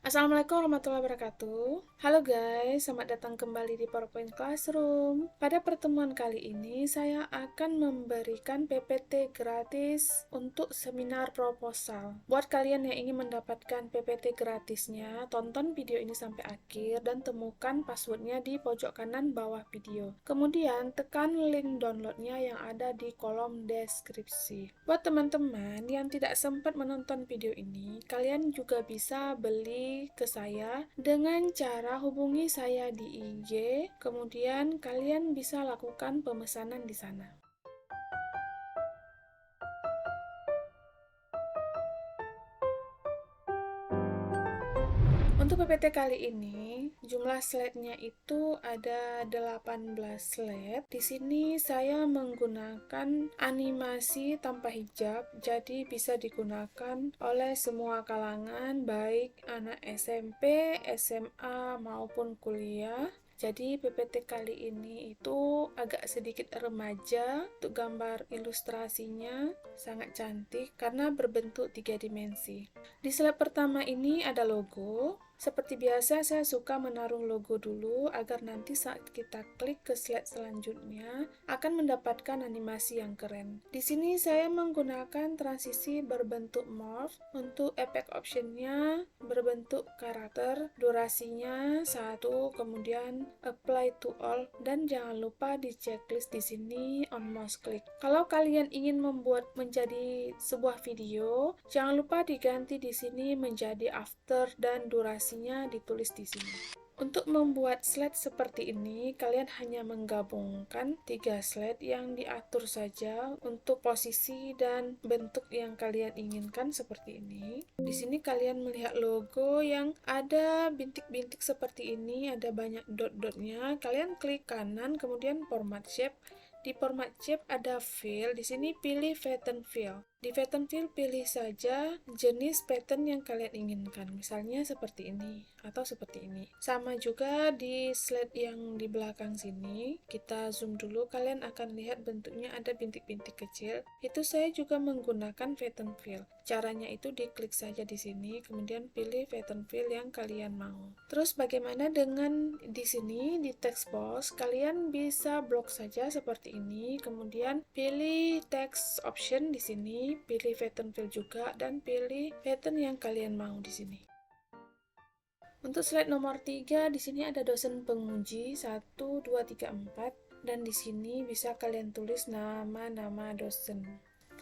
Assalamualaikum warahmatullahi wabarakatuh. Halo guys, selamat datang kembali di PowerPoint Classroom. Pada pertemuan kali ini, saya akan memberikan PPT gratis untuk seminar proposal. Buat kalian yang ingin mendapatkan PPT gratisnya, tonton video ini sampai akhir dan temukan passwordnya di pojok kanan bawah video. Kemudian, tekan link downloadnya yang ada di kolom deskripsi. Buat teman-teman yang tidak sempat menonton video ini, kalian juga bisa beli ke saya dengan cara hubungi saya di IG, kemudian kalian bisa lakukan pemesanan di sana. Untuk PPT kali ini, jumlah slide-nya itu ada 18 slide. Di sini saya menggunakan animasi tanpa hijab, jadi bisa digunakan oleh semua kalangan, baik anak SMP, SMA, maupun kuliah. Jadi PPT kali ini itu agak sedikit remaja. Untuk gambar ilustrasinya sangat cantik karena berbentuk 3 dimensi. Di slide pertama ini ada logo. Seperti biasa, saya suka menaruh logo dulu agar nanti saat kita klik ke slide selanjutnya akan mendapatkan animasi yang keren. Di sini saya menggunakan transisi berbentuk morph. Untuk efek optionnya berbentuk karakter, durasinya 1, kemudian apply to all, dan jangan lupa di checklist di sini on mouse click. Kalau kalian ingin membuat menjadi sebuah video, jangan lupa diganti di sini menjadi after dan durasinya ditulis di sini. Untuk membuat slide seperti ini, kalian hanya menggabungkan 3 slide yang diatur saja untuk posisi dan bentuk yang kalian inginkan seperti ini. Di sini kalian melihat logo yang ada bintik-bintik seperti ini, ada banyak dot-dotnya. Kalian klik kanan, kemudian format shape. Di format shape ada fill, di sini pilih pattern fill. Di pattern fill pilih saja jenis pattern yang kalian inginkan, misalnya seperti ini atau seperti ini. Sama juga di slide yang di belakang sini, kita zoom dulu, kalian akan lihat bentuknya ada bintik-bintik kecil. Itu saya juga menggunakan pattern fill. Caranya itu diklik saja di sini, kemudian pilih pattern fill yang kalian mau. Terus bagaimana dengan di sini di text box, kalian bisa blok saja seperti ini, kemudian pilih text option di sini, pilih pattern fill juga, dan pilih pattern yang kalian mau di sini. Untuk slide nomor 3, di sini ada dosen penguji 1, 2, 3, 4, dan di sini bisa kalian tulis nama-nama dosen.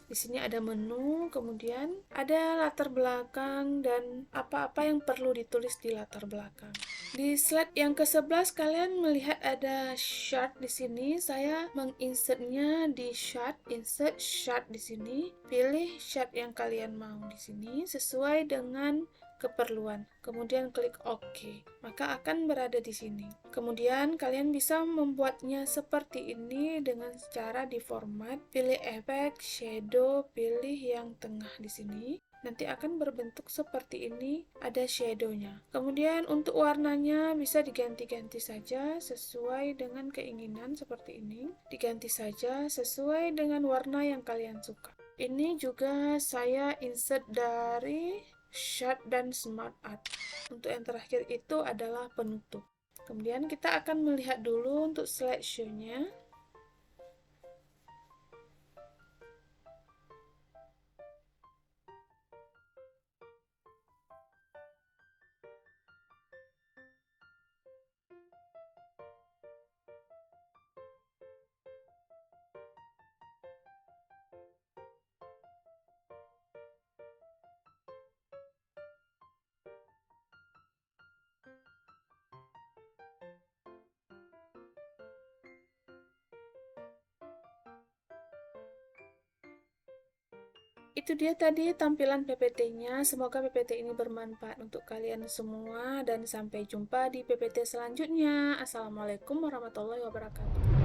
Di sini ada menu, kemudian ada latar belakang dan apa-apa yang perlu ditulis di latar belakang. Di slide yang ke-11 kalian melihat ada chart di sini. Saya menginsertnya di chart, insert chart di sini. Pilih chart yang kalian mau di sini sesuai dengan keperluan. Kemudian klik OK. Maka akan berada di sini. Kemudian kalian bisa membuatnya seperti ini dengan cara di format, pilih efek, shadow, pilih yang tengah di sini. Nanti akan berbentuk seperti ini, ada shadow-nya. Kemudian untuk warnanya bisa diganti-ganti saja sesuai dengan keinginan seperti ini. Diganti saja sesuai dengan warna yang kalian suka. Ini juga saya insert dari Short dan Smart Art. Untuk yang terakhir itu adalah penutup. Kemudian kita akan melihat dulu untuk slideshow-nya. Itu dia tadi tampilan PPT-nya. Semoga PPT ini bermanfaat untuk kalian semua dan sampai jumpa di PPT selanjutnya. Assalamualaikum warahmatullahi wabarakatuh.